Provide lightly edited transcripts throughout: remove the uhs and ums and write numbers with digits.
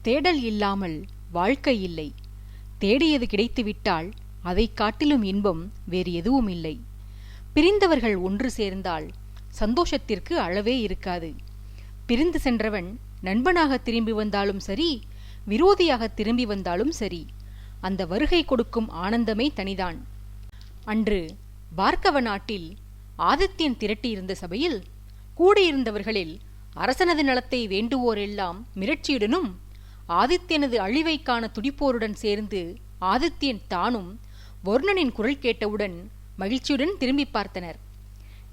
தேடல் இல்லாமல் வாழ்க்கை இல்லை. தேடியது கிடைத்துவிட்டால் அதை காட்டிலும் இன்பம் வேறு எதுவும் இல்லை. பிரிந்தவர்கள் ஒன்று சேர்ந்தால் சந்தோஷத்திற்கு அளவே இருக்காது. பிரிந்து சென்றவன் நண்பனாக திரும்பி வந்தாலும் சரி, விரோதியாக திரும்பி வந்தாலும் சரி, அந்த வருகை கொடுக்கும் ஆனந்தமே தனிதான். அன்று பார்க்கவ நாட்டில் ஆதித்யன் திரட்டியிருந்த சபையில் கூடியிருந்தவர்களில் அரசனது நலத்தை வேண்டுவோரெல்லாம் மிரட்சியுடனும் ஆதித்யனது அழிவை காண துடிப்போருடன் சேர்ந்து ஆதித்யன் தானும் வருணனின் குரல் கேட்டவுடன் மகிழ்ச்சியுடன் திரும்பி பார்த்தனர்.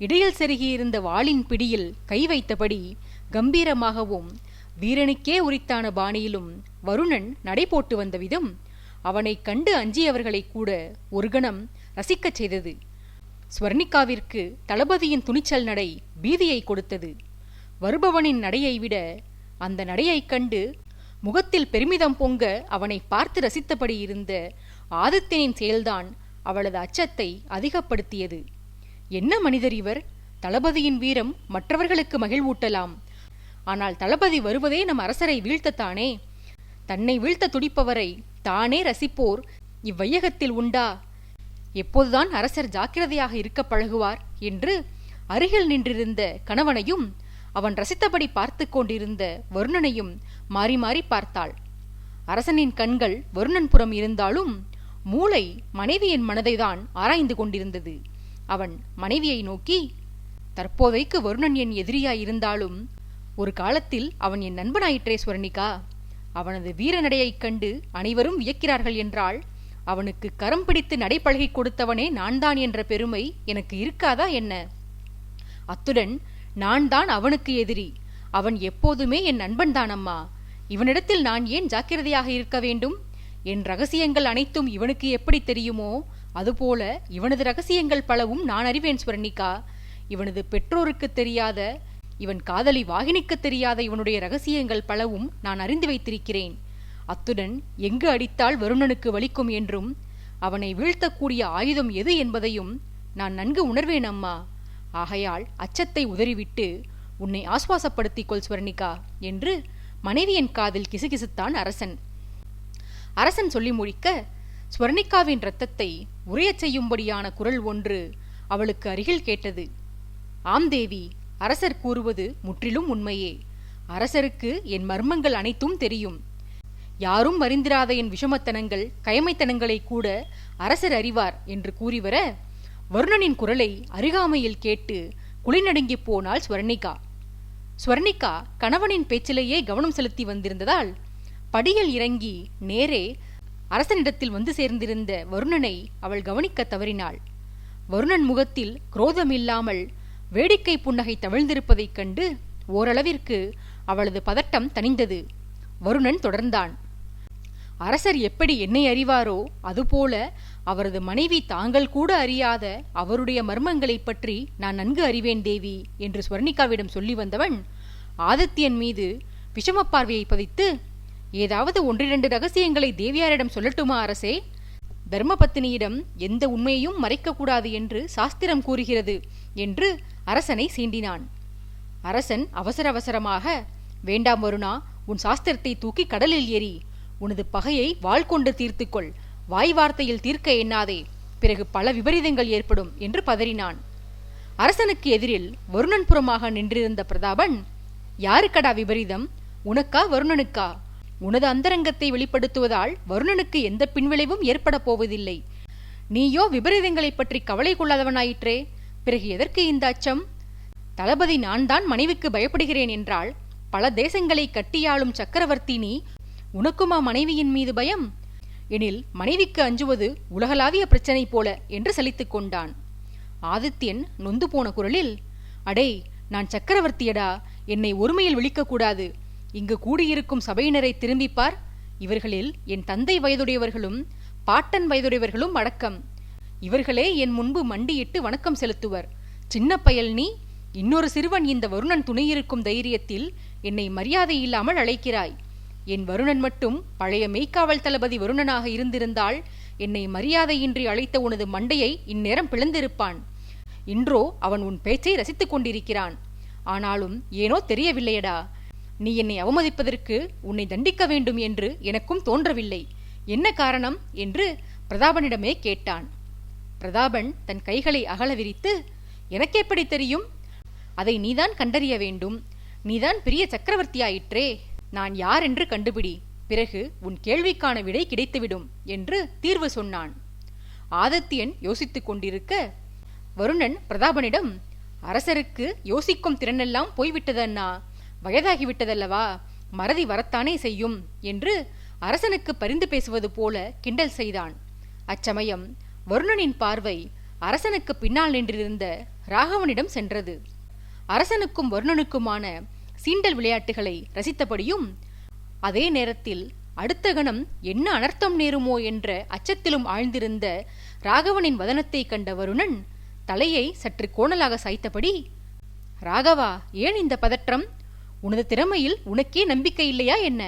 இடையில் செருகியிருந்த வாளின் பிடியில் கை வைத்தபடி கம்பீரமாகவும் வீரனுக்கே உரித்தான பாணியிலும் வருணன் நடைபோட்டு வந்த விதம் அவனை கண்டு அஞ்சியவர்களை கூட ஒரு கணம் ரசிக்கச் செய்தது. ஸ்வர்ணிகாவிற்கு தளபதியின் துணிச்சல் நடை பீதியை கொடுத்தது. வருபவனின் நடையை விட அந்த நடையைக் கண்டு முகத்தில் பெருமிதம் பொங்க அவனை பார்த்து ரசித்தபடி இருந்த ஆதித்யனின் செயல்தான் அவளது அச்சத்தை அதிகப்படுத்தியது. என்ன மனிதர் இவர்! தளபதியின் வீரம் மற்றவர்களுக்கு மகிழ்வூட்டலாம், ஆனால் தளபதி வருவதே நம் அரசரை வீழ்த்தத்தானே. தன்னை வீழ்த்த துடிப்பவரை தானே ரசிப்போர் இவ்வையகத்தில் உண்டா? எப்போதுதான் அரசர் ஜாக்கிரதையாக இருக்க பழகுவார் என்று அருகில் நின்றிருந்த கணவனையும் அவன் ரசித்தபடி பார்த்து கொண்டிருந்த வருணனையும் மாறி மாறி பார்த்தாள். அரசனின் கண்கள் வருணன் புறம் இருந்தாலும் மூளை மனைவியின் மனதைதான் ஆராய்ந்து கொண்டிருந்தது. அவன் மனைவியை நோக்கி, தற்போதைக்கு வருணன் என் எதிரியாயிருந்தாலும் ஒரு காலத்தில் அவன் என் நண்பனாயிற்றே ஸ்வர்ணிகா. அவனது வீர நடையைக் கண்டு அனைவரும் வியக்கிறார்கள் என்றால் அவனுக்கு கரம் பிடித்து நடைபழகி கொடுத்தவனே நான்தான் என்ற பெருமை எனக்கு இருக்காதா என்ன? அத்துடன் நான் தான் அவனுக்கு எதிரி. அவன் எப்போதுமே என் நண்பன்தான் அம்மா. இவனிடத்தில் நான் ஏன் ஜாக்கிரதையாக இருக்க வேண்டும்? என் ரகசியங்கள் அனைத்தும் இவனுக்கு எப்படி தெரியுமோ அதுபோல இவனது ரகசியங்கள் பலவும் நான் அறிவேன் ஸ்வர்ணிகா. இவனது பெற்றோருக்கு தெரியாத, இவன் காதலி வாகினிக்கு தெரியாத இவனுடைய ரகசியங்கள் பலவும் நான் அறிந்து வைத்திருக்கிறேன். அத்துடன் எங்கு அடித்தால் வருணனுக்கு வலிக்கும் என்றும் அவனை வீழ்த்தக்கூடிய ஆயுதம் எது என்பதையும் நான் நன்கு உணர்வேன் அம்மா. ஆகையால் அச்சத்தை உதறிவிட்டு உன்னை ஆஸ்வாசப்படுத்திக் கொள் ஸ்வர்ணிகா என்று மனைவியின் காதில் கிசுகிசுத்தான் அரசன். அரசன் சொல்லி முடிக்க ஸ்வர்ணிகாவின் இரத்தத்தை உறையச் செய்யும்படியான குரல் ஒன்று அவளுக்கு அருகில் கேட்டது. ஆம் தேவி, அரசர் கூறுவது முற்றிலும் உண்மையே. அரசருக்கு என் மர்மங்கள் அனைத்தும் தெரியும். யாரும் அறிந்திராத என் விஷமத்தனங்கள், கயமைத்தனங்களை கூட அரசர் அறிவார் என்று கூறிவர வருணனின் குரலை அருகாமையில் கேட்டு குளிநடுங்கி போனாள் ஸ்வர்ணிகா. ஸ்வர்ணிகா கணவனின் பேச்சிலேயே கவனம் செலுத்தி வந்திருந்ததால் படியில் இறங்கி நேரே அரசனிடத்தில் வந்து சேர்ந்திருந்த வருணனை அவள் கவனிக்க தவறினாள். வருணன் முகத்தில் குரோதமில்லாமல் வேடிக்கை புன்னகை தவிழ்ந்திருப்பதைக் கண்டு ஓரளவிற்கு அவளது பதட்டம் தணிந்தது. வருணன் தொடர்ந்தான். அரசர் எப்படி என்னை அறிவாரோ அதுபோல அவரது மனைவி தாங்கள் கூட அறியாத அவருடைய மர்மங்களை பற்றி நான் நன்கு அறிவேன் தேவி என்று ஸ்வர்ணிகாவிடம் சொல்லி வந்தவன் ஆதித்யன் மீது விஷம பார்வையை பதித்து, ஏதாவது ஒன்றிரண்டு ரகசியங்களை தேவியாரிடம் சொல்லட்டுமா அரசே? தர்மபத்தினியிடம் எந்த உண்மையையும் மறைக்கக்கூடாது என்று சாஸ்திரம் கூறுகிறது என்று அரசனை சீண்டினான். அரசன் அவசர அவசரமாக, வேண்டாம் வருணா, உன் சாஸ்திரத்தை தூக்கி கடலில் எறி. உனது பகையை வாள் கொண்டு தீர்த்துக்கொள். வாய் வார்த்தையில் தீர்க்க எண்ணாதே, பிறகு பல விபரீதங்கள் ஏற்படும் என்று பதறினான். அரசனுக்கு எதிரில் வருணன் புறமாக நின்றிருந்த பிரதாபன், யாருக்கடா விபரீதம்? உனக்கா வருணனுக்கா? உனது அந்தரங்கத்தை வெளிப்படுத்துவதால் வருணனுக்கு எந்த பின்விளைவும் ஏற்பட போவதில்லை. நீயோ விபரீதங்களை பற்றி கவலை கொள்ளாதவனாயிற்றே, பிறகு எதற்கு இந்த அச்சம்? தளபதி நான் தான் மனைவிக்கு பயப்படுகிறேன் என்றால் பல தேசங்களை கட்டியாளும் சக்கரவர்த்தி நீ, உனக்குமா மனைவியின் மீது பயம்? எனில் மனைவிக்கு அஞ்சுவது உலகளாவிய பிரச்சனை போல என்று சலித்துக் கொண்டான். ஆதித்யன் நொந்து போன குரலில், அடே, நான் சக்கரவர்த்தியடா, என்னை ஒருமையில் விழிக்கக்கூடாது. இங்கு கூடியிருக்கும் சபையினரை திரும்பிப்பார். இவர்களில் என் தந்தை வயதுடையவர்களும் பாட்டன் வயதுடையவர்களும் அடக்கம். இவர்களே என் முன்பு மண்டியிட்டு வணக்கம் செலுத்துவர். சின்ன பயல் நீ, இன்னொரு சிறுவன் இந்த வருணன் துணையிருக்கும் தைரியத்தில் என்னை மரியாதை இல்லாமல் அழைக்கிறாய். என் வருணன் மட்டும் பழைய மெய்க்காவல் தளபதி வருணனாக இருந்திருந்தால் என்னை மரியாதையின்றி அழைத்த உனது மண்டையை இந்நேரம் பிளந்திருப்பான். இன்றோ அவன் உன் பேச்சை ரசித்துக் கொண்டிருக்கிறான். ஆனாலும் ஏனோ தெரியவில்லையடா, நீ என்னை அவமதிப்பதற்கு உன்னை தண்டிக்க வேண்டும் என்று எனக்கும் தோன்றவில்லை. என்ன காரணம் என்று பிரதாபனிடமே கேட்டான். பிரதாபன் தன் கைகளை அகல விரித்து, எனக்கெப்படி தெரியும்? அதை நீதான் கண்டறிய வேண்டும். நீதான் பெரிய சக்கரவர்த்தியாயிற்றே. நான் யார் என்று கண்டுபிடி. பிறகு உன் கேள்விக்கான விடை கிடைத்துவிடும் என்று தீர்வு சொன்னான். ஆதித்யன் யோசித்துக் கொண்டிருக்க வருணன் பிரதாபனிடம், அரசருக்கு யோசிக்கும் திறனெல்லாம் போய்விட்டதண்ணா, வயதாகிவிட்டதல்லவா, மறதி வரத்தானே செய்யும் என்று அரசனுக்கு பரிந்து பேசுவது போல கிண்டல் செய்தான். அச்சமயம் வருணனின் பார்வை அரசனுக்கு பின்னால் நின்றிருந்த ராகவனிடம் சென்றது. அரசனுக்கும் வருணனுக்குமான சீண்டல் விளையாட்டுகளை ரசித்தபடியும் அதே நேரத்தில் அடுத்த கணம் என்ன அனர்த்தம் நேருமோ என்ற அச்சத்திலும் ஆழ்ந்திருந்த ராகவனின் வதனத்தை கண்ட வருணன் தலையை சற்று கோணலாக சாய்த்தபடி, ராகவா, ஏன் இந்த பதற்றம்? உனது திறமையில் உனக்கே நம்பிக்கை இல்லையா என்ன?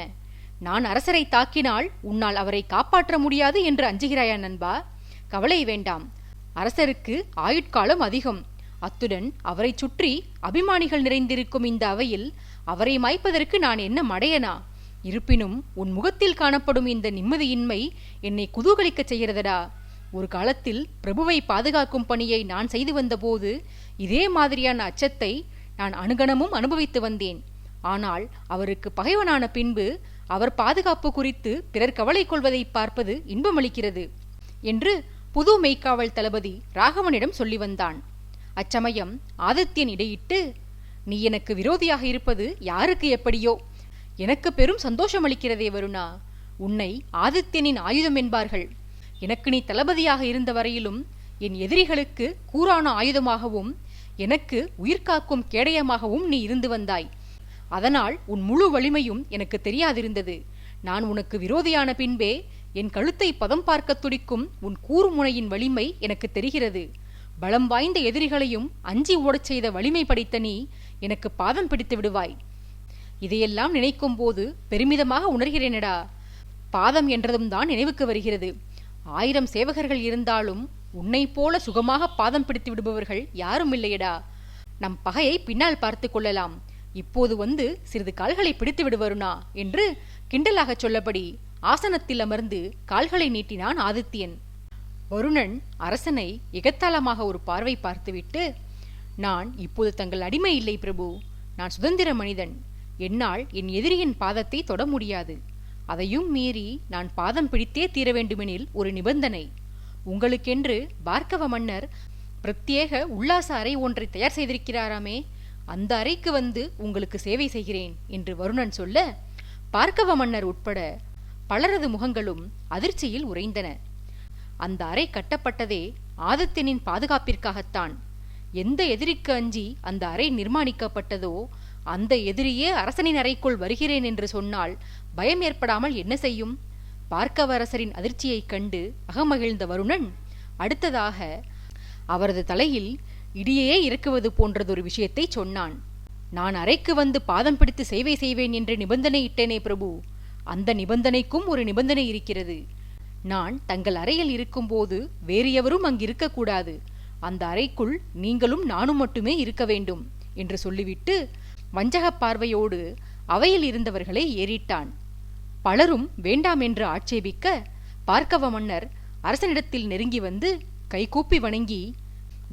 நான் அரசரை தாக்கினால் உன்னால் அவரை காப்பாற்ற முடியாது என்று அஞ்சுகிறாயா நண்பா? கவலை வேண்டாம். அரசருக்கு ஆயுட்காலம் அதிகம். அத்துடன் அவரை சுற்றி அபிமானிகள் நிறைந்திருக்கும் இந்த அவையில் அவரை மாய்ப்பதற்கு நான் என்ன மடையனா? இருப்பினும் உன் முகத்தில் காணப்படும் இந்த நிம்மதியின்மை என்னை குதூகலிக்க செய்கிறதடா. ஒரு காலத்தில் பிரபுவை பாதுகாக்கும் பணியை நான் செய்து வந்தபோது இதே மாதிரியான அச்சத்தை நான் அனுகணமும் அனுபவித்து வந்தேன். ஆனால் அவருக்கு பகைவனான பின்பு அவர் பாதுகாப்பு குறித்து பிறர் கவலை கொள்வதை பார்ப்பது இன்பமளிக்கிறது என்று புது மெய்க்காவல் தளபதி ராகவனிடம் சொல்லி வந்தான். அச்சமயம் ஆதித்யன் இடையிட்டு, நீ எனக்கு விரோதியாக இருப்பது யாருக்கு எப்படியோ, எனக்கு பெரும் சந்தோஷமளிக்கிறதே வருணா. உன்னை ஆதித்யனின் ஆயுதம் என்பார்கள். எனக்கு நீ தளபதியாக இருந்த வரையிலும் என் எதிரிகளுக்கு கூரான ஆயுதமாகவும் எனக்கு உயிர்காக்கும் கேடயமாகவும் நீ இருந்து வந்தாய். அதனால் உன் முழு வலிமையும் எனக்கு தெரியாதிருந்தது. நான் உனக்கு விரோதியான பின்பே என் கழுத்தை பதம் பார்க்க துடிக்கும் உன் கூர்முனையின் வலிமை எனக்கு தெரிகிறது. பலம் வாய்ந்த எதிரிகளையும் அஞ்சி ஓடச் செய்த வலிமை படைத்த நீ எனக்கு பாதம் பிடித்து விடுவாய். இதையெல்லாம் நினைக்கும் போது பெருமிதமாக உணர்கிறேனடா. பாதம் என்றதும் தான் நினைவுக்கு வருகிறது. 1000 சேவகர்கள் இருந்தாலும் உன்னை போல சுகமாக பாதம் பிடித்து விடுபவர்கள் யாரும் இல்லையடா. நம் பகையை பின்னால் பார்த்து கொள்ளலாம். இப்போது வந்து சிறிது கால்களை பிடித்து விடுவருணா என்று கிண்டலாக சொல்லபடி ஆசனத்தில் அமர்ந்து கால்களை நீட்டினான் ஆதித்யன். வருணன் அரசனை எகத்தாளமாக ஒரு பார்வை பார்த்துவிட்டு, நான் இப்போது தங்கள் அடிமை இல்லை பிரபு. நான் சுதந்திர மனிதன். என்னால் என் எதிரியின் பாதத்தை தொட முடியாது. அதையும் மீறி நான் பாதம் பிடித்தே தீர வேண்டுமெனில் ஒரு நிபந்தனை. உங்களுக்கென்று பார்க்கவ மன்னர் பிரத்யேக உல்லாச அறை ஒன்றை தயார் செய்திருக்கிறாராமே, அந்த அறைக்கு வந்து உங்களுக்கு சேவை செய்கிறேன் என்று வருணன் சொல்ல, பார்க்கவ மன்னர் உட்பட பலரது முகங்களும் அதிர்ச்சியில் உறைந்தன. அந்த அறை கட்டப்பட்டதே ஆதித்யனின் பாதுகாப்பிற்காகத்தான். எந்த எதிரிக்கு அஞ்சி அந்த அறை நிர்மாணிக்கப்பட்டதோ அந்த எதிரியே அரசனின் அறைக்குள் வருகிறேன் என்று சொன்னால் பயம் ஏற்படாமல் என்ன செய்யும்? பார்க்கவரசரின் அதிர்ச்சியைக் கண்டு அகமகிழ்ந்த வருணன் அடுத்ததாக அவரது தலையில் இடியே இறக்குவது போன்றதொரு விஷயத்தை சொன்னான். நான் அறைக்கு வந்து பாதம் பிடித்து சேவை செய்வேன் என்று நிபந்தனை இட்டேனே பிரபு. அந்த நிபந்தனைக்கும் ஒரு நிபந்தனை இருக்கிறது. நான் தங்கள் அறையில் இருக்கும்போது வேறு எவரும் அங்கிருக்கக்கூடாது. அந்த அறைக்குள் நீங்களும் நானும் மட்டுமே இருக்க வேண்டும் என்று சொல்லிவிட்டு வஞ்சக பார்வையோடு அவையில் இருந்தவர்களை ஏறிட்டான். பலரும் வேண்டாம் என்று ஆட்சேபிக்க பார்க்கவ மன்னர் அரசனிடத்தில் நெருங்கி வந்து கைகூப்பி வணங்கி,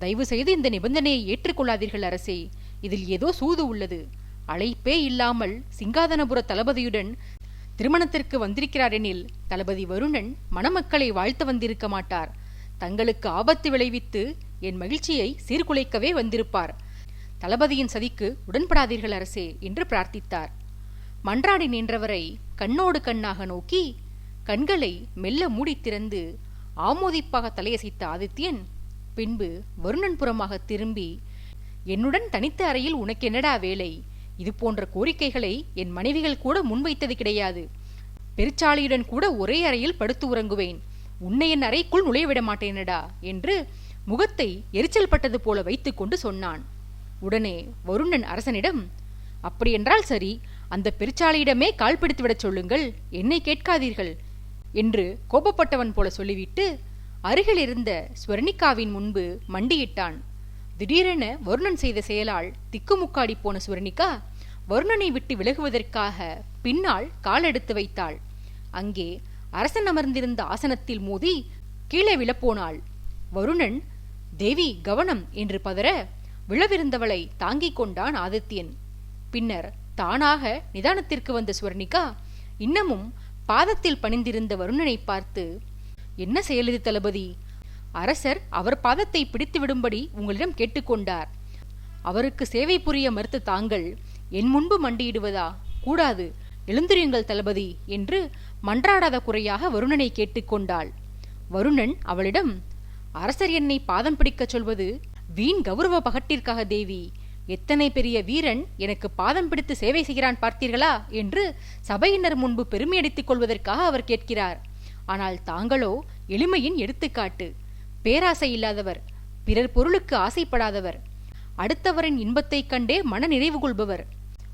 தயவு செய்து இந்த நிபந்தனையை ஏற்றுக்கொள்ளாதீர்கள் அரசே. இதில் ஏதோ சூது உள்ளது. அழைப்பே இல்லாமல் சிங்காதனபுர தளபதியுடன் திருமணத்திற்கு வந்திருக்கிறாரெனில் தளபதி வருணன் மணமக்களை வாழ்த்த வந்திருக்க மாட்டார். தங்களுக்கு ஆபத்து விளைவித்து என் மகிழ்ச்சியை சீர்குலைக்கவே வந்திருப்பார். தளபதியின் சதிக்கு உடன்படாதீர்கள் அரசே என்று பிரார்த்தித்தார். மன்றாடி நின்றவரை கண்ணோடு கண்ணாக நோக்கி கண்களை மெல்ல மூடி திறந்து ஆமோதிப்பாக தலையசைத்த ஆதித்யன் பின்பு வருணன் புறமாக திரும்பி, என்னுடன் தனித்த அறையில் உனக்கு என்னடா வேலை? இது போன்ற கோரிக்கைகளை என் மனைவிகள் கூட முன்வைத்தது கிடையாது. பெருச்சாளியுடன் கூட ஒரே அறையில் படுத்து உறங்குவேன். உன்னை என் அறைக்குள் நுழைவிட மாட்டேனடா என்று முகத்தை எரிச்சல் பட்டது போல வைத்துக் கொண்டு சொன்னான். உடனே வருணன் அரசனிடம், அப்படியென்றால் சரி, அந்த பெருச்சாளியிடமே கால் பிடித்து விடச் சொல்லுங்கள், என்னை கேட்காதீர்கள் என்று கோபப்பட்டவன் போல சொல்லிவிட்டு அருகில் இருந்த ஸ்வர்ணிகாவின் முன்பு மண்டியிட்டான். திடீரென வருணன் செய்த செயலால் திக்குமுக்காடி போன ஸ்வர்ணிகா வருணனை விட்டு விலகுவதற்காக பின்னால் காலெடுத்து வைத்தாள். அங்கே அரசன் அமர்ந்திருந்த ஆசனத்தில் மோதி கீழே விழப்போனாள். வருணன் தேவி கவனம் என்று பதற விழவிருந்தவளை தாங்கிக் கொண்டான் ஆதித்யன். பின்னர் தானாக நிதானத்திற்கு வந்த ஸ்வர்ணிகா இன்னமும் பாதத்தில் பணிந்திருந்த வருணனை பார்த்து, என்ன செயலது தளபதி? அரசர் அவர் பாதத்தை பிடித்து விடும்படி உங்களிடம் கேட்டுக்கொண்டார். அவருக்கு சேவை புரிய மறுத்த தாங்கள் என் முன்பு மண்டியிடுவதா? கூடாது, எழுந்திரியுங்கள் தளபதி என்று மன்றாடாத குறையாக வருணனை கேட்டுக்கொண்டாள். வருணன் அவளிடம், அரசர் என்னை பாதம் பிடிக்கச் சொல்வது வீண் கௌரவ பகட்டிற்காக தேவி. எத்தனை பெரிய வீரன் எனக்கு பாதம் பிடித்து சேவை செய்கிறான் பார்த்தீர்களா என்று சபையினர் முன்பு பெருமையடித்துக் கொள்வதற்காக அவர் கேட்கிறார். ஆனால் தாங்களோ எளிமையின் எடுத்துக்காட்டு. பேராசை இல்லாதவர், பிறர் பொருளுக்கு ஆசைப்படாதவர், அடுத்தவரின் இன்பத்தைக் கண்டே மன நிறைவு கொள்பவர்.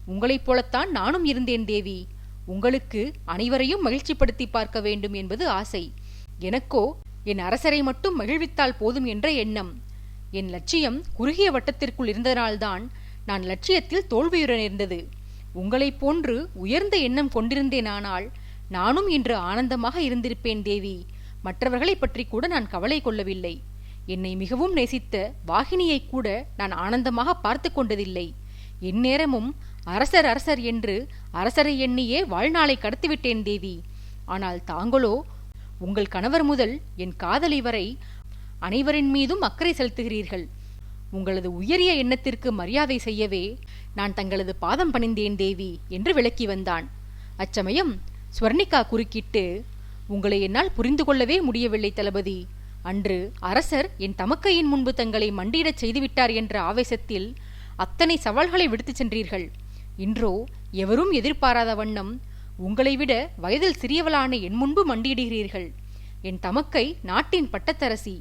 உங்களைப் போலத்தான் நானும் இருந்தேன் தேவி. உங்களுக்கு அனைவரையும் மகிழ்ச்சிப்படுத்தி பார்க்க வேண்டும் என்பது ஆசை. எனக்கோ என் அரசரை மட்டும் மகிழ்வித்தால் போதும் என்ற எண்ணம். என் லட்சியம் குறுகிய வட்டத்திற்குள் இருந்ததனால்தான் நான் லட்சியத்தில் தோல்வியுற நேர்ந்தது. உங்களைப் போன்று உயர்ந்த எண்ணம் கொண்டிருந்தேனானால் நானும் இன்று ஆனந்தமாக இருந்திருப்பேன் தேவி. மற்றவர்களை பற்றி கூட நான் கவலை கொள்ளவில்லை. என்னை மிகவும் நேசித்த வாகினியை கூட நான் ஆனந்தமாக பார்த்து கொண்டதில்லை. எந்நேரமும் அரசர் அரசர் என்று அரசரை எண்ணியே வாழ்நாளை கடத்திவிட்டேன் தேவி. ஆனால் தாங்களோ உங்கள் கணவர் முதல் என் காதலி வரை அனைவரின் மீதும் அக்கறை செலுத்துகிறீர்கள். உங்களது உயரிய எண்ணத்திற்கு மரியாதை செய்யவே நான் தங்களது பாதம் பணிந்தேன் தேவி என்று விளக்கி வந்தான். அச்சமயம் ஸ்வர்ணிகா குறுக்கிட்டு, உங்களை என்னால் புரிந்து கொள்ளவே முடியவில்லை தளபதி. அன்று அரசர் என் தமக்கையின் முன்பு தங்களை மண்டியிடச் செய்துவிட்டார் என்ற ஆவேசத்தில் அத்தனை சவால்களை விடுத்துச் சென்றீர்கள். இன்றோ எவரும் எதிர்பாராத வண்ணம் உங்களை விட வயதில் சிறியவளான என் முன்பு மண்டியிடுகிறீர்கள். என் தமக்கை நாட்டின் பட்டத்தரசி,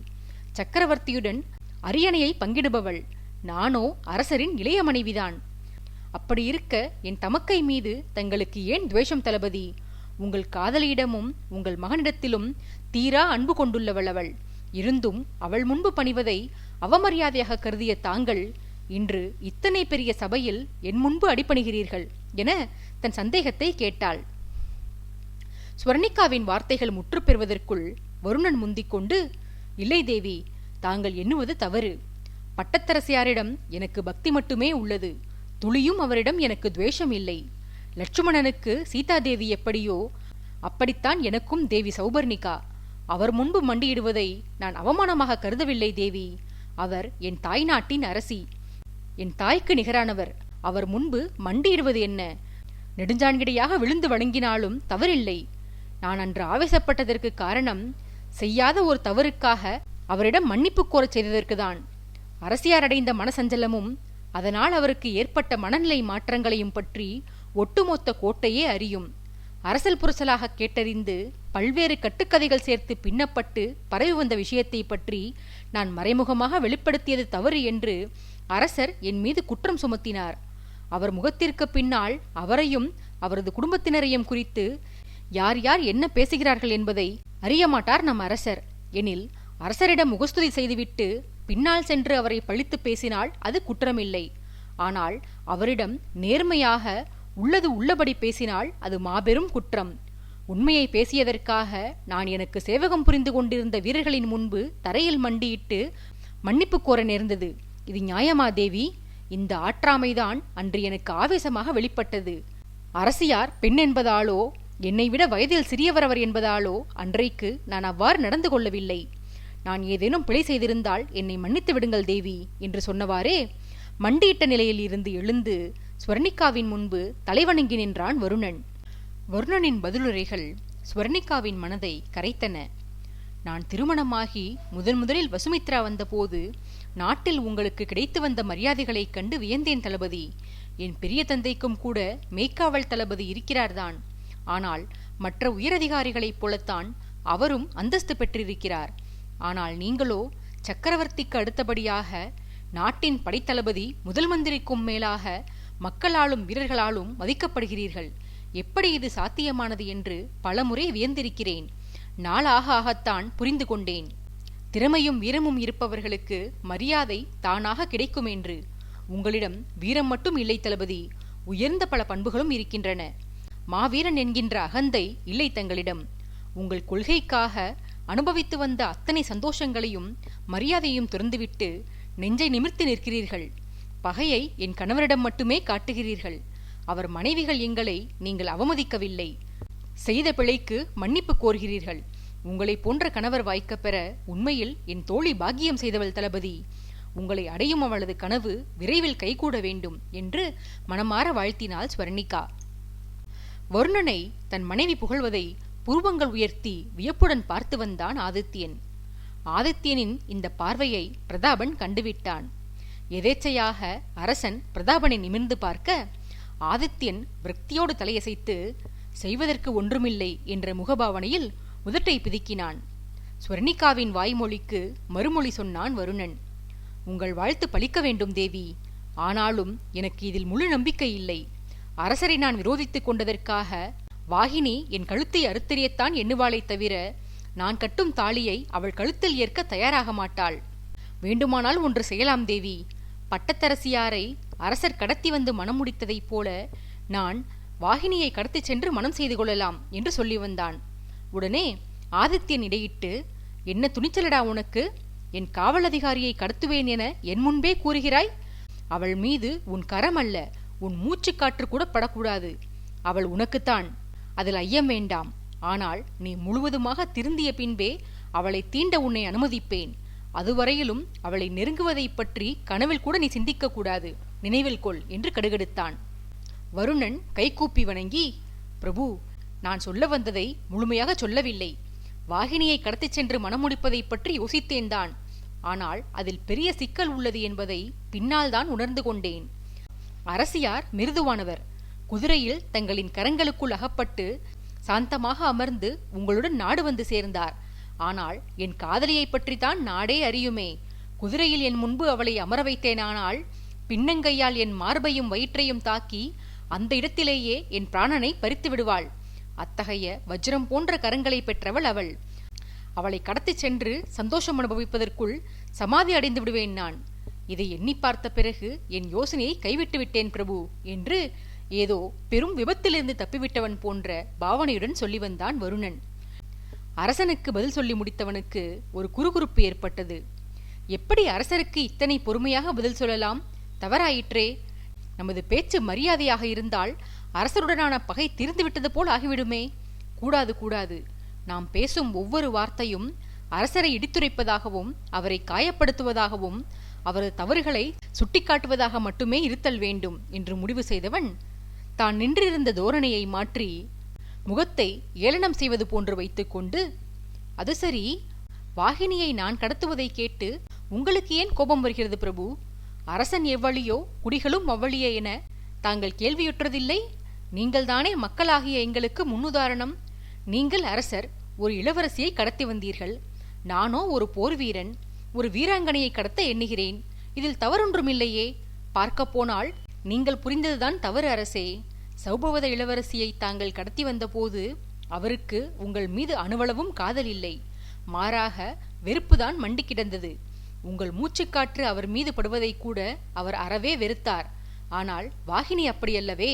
சக்கரவர்த்தியுடன் அரியணையை பங்கிடுபவள். நானோ அரசரின் இளைய மனைவிதான். அப்படி இருக்க என் தமக்கை மீது தங்களுக்கு ஏன் துவேஷம் தளபதி? உங்கள் காதலியிடமும் உங்கள் மகனிடத்திலும் தீரா அன்பு கொண்டுள்ளவள் அவள். இருந்தும் அவள் முன்பு பணிவதை அவமரியாதையாக கருதிய தாங்கள் இன்று இத்தனை பெரிய சபையில் என் முன்பு அடிபணிகிறீர்கள் என தன் சந்தேகத்தை கேட்டாள். ஸ்வர்ணிகாவின் வார்த்தைகள் முற்று பெறுவதற்குள் வருணன் முந்திக்கொண்டு, இல்லை தேவி, தாங்கள் எண்ணுவது தவறு. பட்டத்தரசியாரிடம் எனக்கு பக்தி மட்டுமே உள்ளது. துளியும் அவரிடம் எனக்கு துவேஷம் இல்லை. லட்சுமணனுக்கு சீதாதேவி எப்படியோ அப்படித்தான் எனக்கும் தேவி சௌபர்ணிகா. அவர் முன்பு மண்டியிடுவதை நான் அவமானமாக கருதவில்லை தேவி. அவர் என் தாய் நாட்டின் அரசி, என் தாய்க்கு நிகரானவர். அவர் முன்பு மண்டியிடுவது என்ன? நெடுஞ்சான்கிடையாக விழுந்து வணங்கினாலும் தவறில்லை. நான் அன்று ஆவேசப்பட்டதற்கு காரணம் செய்யாத ஒரு தவறுக்காக அவரிடம் மன்னிப்பு கோரச் செய்ததற்குதான். அரசியார் அடைந்த மனசஞ்சலமும் அதனால் அவருக்கு ஏற்பட்ட மனநிலை மாற்றங்களையும் பற்றி ஒட்டுமொத்த கோட்டையே அறியும். அரசல் புரசலாக கேட்டறிந்து பல்வேறு கட்டுக்கதைகள் சேர்த்து பின்னப்பட்டு பரவி வந்த விஷயத்தை பற்றி நான் மறைமுகமாக வெளிப்படுத்தியது தவறு என்று அரசர் என் மீது குற்றம் சுமத்தினார். அவர் முகத்திற்கு பின்னால் அவரையும் அவரது குடும்பத்தினரையும் குறித்து யார் யார் என்ன பேசுகிறார்கள் என்பதை அறியமாட்டார் நம் அரசர். எனில் அரசரிடம் முகஸ்துதி செய்துவிட்டு பின்னால் சென்று அவரை பழித்து பேசினால் அது குற்றமில்லை. ஆனால் அவரிடம் நேர்மையாக உள்ளது உள்ளபடி பேசினால் அது மாபெரும் குற்றம். உண்மையை பேசியதற்காக நான் எனக்கு சேவகம் புரிந்து கொண்டிருந்த வீரர்களின் முன்பு தரையில் மண்டியிட்டு மன்னிப்பு கோர நேர்ந்தது. இது நியாயமா தேவி? இந்த ஆற்றாமைதான் அன்று எனக்கு ஆவேசமாக வெளிப்பட்டது. அரசியார் பெண் என்பதாலோ என்னை விட வயதில் சிறியவர் அவர் என்பதாலோ அன்றைக்கு நான் அவ்வாறு நடந்து கொள்ளவில்லை. நான் ஏதேனும் பிழை செய்திருந்தால் என்னை மன்னித்து விடுங்கள் தேவி என்று சொன்னவாறே மண்டியிட்ட நிலையில் இருந்து எழுந்து ஸ்வர்ணிகாவின் முன்பு தலைவணங்கி நின்றான் வருணன். வருணனின் பதிலுரைகள் ஸ்வர்ணிகாவின் மனதை கரைத்தன. நான் திருமணமாகி முதலில் வசுமித்ரா வந்தபோது நாட்டில் உங்களுக்கு கிடைத்து வந்த மரியாதைகளைக் கண்டு வியந்தேன் தளபதி. என் பெரிய தந்தைக்கும் கூட மேய்க்காவல் தளபதி இருக்கிறார்தான். ஆனால் மற்ற உயரதிகாரிகளைப் போலத்தான் அவரும் அந்தஸ்து பெற்றிருக்கிறார். ஆனால் நீங்களோ சக்கரவர்த்திக்கு அடுத்தபடியாக நாட்டின் படைத்தளபதி முதல் மந்திரிக்கும் மேலாக மக்களாலும் வீரர்களாலும் மதிக்கப்படுகிறீர்கள். எப்படி இது சாத்தியமானது என்று பலமுறை வியந்திருக்கிறேன். நாளாக ஆகத்தான் புரிந்து கொண்டேன். திறமையும் வீரமும் இருப்பவர்களுக்கு மரியாதை தானாக கிடைக்கும் என்று. உங்களிடம் வீரம் மட்டும் இல்லை தளபதி, உயர்ந்த பல பண்புகளும் இருக்கின்றன. மாவீரன் என்கின்ற அகந்தை இல்லை தங்களிடம். உங்கள் கொள்கைக்காக அனுபவித்து வந்த அத்தனை சந்தோஷங்களையும் மரியாதையும் துறந்துவிட்டு நெஞ்சை நிமிர்த்தி நிற்கிறீர்கள். பகையை என் கணவரிடம் மட்டுமே காட்டுகிறீர்கள். அவர் மனைவிகள் எங்களை நீங்கள் அவமதிக்கவில்லை. செய்த பிழைக்கு மன்னிப்பு கோருகிறீர்கள். உங்களை போன்ற கணவர் வாய்க்கப் பெற உண்மையில் என் தோழி பாக்கியம் செய்தவள் தளபதி. உங்களை அடையும் அவளது கனவு விரைவில் கைகூட வேண்டும் என்று மனமாற வாழ்த்தினாள் ஸ்வர்ணிகா. வருணனை தன் மனைவி புகழ்வதை புருவங்கள் உயர்த்தி வியப்புடன் பார்த்து வந்தான் ஆதித்யன். ஆதித்யனின் இந்த பார்வையை பிரதாபன் கண்டுவிட்டான். எதேச்சையாக அரசன் பிரதாபனை நிமிர்ந்து பார்க்க ஆதித்யன் விரக்தியோடு தலையசைத்து செய்வதற்கு ஒன்றுமில்லை என்ற முகபாவனையில் உதட்டை பிதுக்கினான். ஸ்வர்ணிகாவின் வாய்மொழிக்கு மறுமொழி சொன்னான் வருணன். உங்கள் வாழ்த்து பலிக்க வேண்டும் தேவி. ஆனாலும் எனக்கு இதில் முழு நம்பிக்கை இல்லை. அரசரை நான் விரோதித்துக் கொண்டதற்காக வாகினி என் கழுத்தை அறுத்தறியத்தான் எண்ணுவாளை தவிர நான் கட்டும் தாலியை அவள் கழுத்தில் ஏற்க தயாராக மாட்டாள். வேண்டுமானால் ஒன்று செய்யலாம் தேவி. பட்டத்தரசியாரை அரசர் கடத்தி வந்து மனம் முடித்ததைப் போல நான் வாகினியை கடத்திச் சென்று மனம் செய்து கொள்ளலாம் என்று சொல்லி வந்தான். உடனே ஆதித்யன் இடையிட்டு, என்ன துணிச்சலடா உனக்கு? என் காவல் அதிகாரியை கடத்துவேன் என என் முன்பே கூறுகிறாய். அவள் மீது உன் கரம் அல்ல, உன் மூச்சு காற்று கூட படக்கூடாது. அவள் உனக்குத்தான், அதில் ஐயம் வேண்டாம். ஆனால் நீ முழுவதுமாக திருந்திய பின்பே அவளை தீண்ட உன்னை அனுமதிப்பேன். அதுவரையிலும் அவளை நெருங்குவதை பற்றி கனவில் கூட நீ சிந்திக்க கூடாது. நினைவில் கொள் என்று கடுகெடுத்தான். வருணன் கைகூப்பி வணங்கி, பிரபு, நான் சொல்ல வந்ததை முழுமையாக சொல்லவில்லை. வாகினியை கடத்திச் சென்று மனமுடிப்பதை பற்றி யோசித்தேன்தான். ஆனால் அதில் பெரிய சிக்கல் உள்ளது என்பதை பின்னால் தான் உணர்ந்து கொண்டேன். அரசியார் மிருதுவானவர். குதிரையில் தங்களின் கரங்களுக்குள் அகப்பட்டு சாந்தமாக அமர்ந்து உங்களுடன் நாடு வந்து சேர்ந்தார். ஆனால் என் காதலியை பற்றித்தான் நாடே அறியுமே. குதிரையில் என் முன்பு அவளை அமர வைத்தேனானால் பின்னங்கையால் என் மார்பையும் வயிற்றையும் தாக்கி அந்த இடத்திலேயே என் பிராணனை பறித்து விடுவாள். அத்தகைய வஜ்ரம் போன்ற கரங்களை பெற்றவள் அவள். அவளை கடத்திச் சென்று சந்தோஷம் அனுபவிப்பதற்குள் சமாதி அடைந்து விடுவேன் நான். இதை எண்ணி பார்த்த பிறகு என் யோசனையை கைவிட்டு விட்டேன் பிரபு என்று ஏதோ பெரும் விபத்திலிருந்து தப்பிவிட்டவன் போன்ற பாவனையுடன் சொல்லி வந்தான் வருணன். அரசனுக்கு பதில் சொல்லி முடித்தவனுக்கு ஒரு குறுகுறுப்பு ஏற்பட்டது. எப்படி அரசருக்கு இத்தனை பொறுமையாக பதில் சொல்லலாம்? தவறாயிற்றே. நமது பேச்சு மரியாதையாக இருந்தால் அரசருடனான பகை தீர்ந்துவிட்டது போல் ஆகிவிடுமே. கூடாது கூடாது. நாம் பேசும் ஒவ்வொரு வார்த்தையும் அரசரை இடித்துரைப்பதாகவும் அவரை காயப்படுத்துவதாகவும் அவரது தவறுகளை சுட்டிக்காட்டுவதாக மட்டுமே இருத்தல் வேண்டும் என்று முடிவு செய்தவன் தான் நின்றிருந்த தோரணையை மாற்றி முகத்தை ஏளனம் செய்வது போன்று வைத்துக்கொண்டு, அது சரி, வாகினியை நான் கடத்துவதை கேட்டு உங்களுக்கு ஏன் கோபம் வருகிறது பிரபு? அரசன் எவ்வளியோ குடிகளும் அவ்வளியே என தாங்கள் கேள்வியுற்றதில்லை? நீங்கள்தானே மக்களாகிய எங்களுக்கு முன்னுதாரணம். நீங்கள் அரசர், ஒரு இளவரசியை கடத்தி வந்தீர்கள். நானோ ஒரு போர் வீரன், ஒரு வீராங்கனையை கடத்த எண்ணுகிறேன். இதில் தவறொன்றுமில்லையே. பார்க்க போனால் நீங்கள் புரிந்ததுதான் தவறு அரசே. சௌபவத இளவரசியை தாங்கள் கடத்தி வந்தபோது அவருக்கு உங்கள் மீது அணுவளவும் காதல் இல்லை. மாறாக வெறுப்புதான் மண்டி கிடந்தது. உங்கள் மூச்சுக்காற்று அவர் மீது படுவதை கூட அவர் அறவே வெறுத்தார். ஆனால் வாகினி அப்படியல்லவே.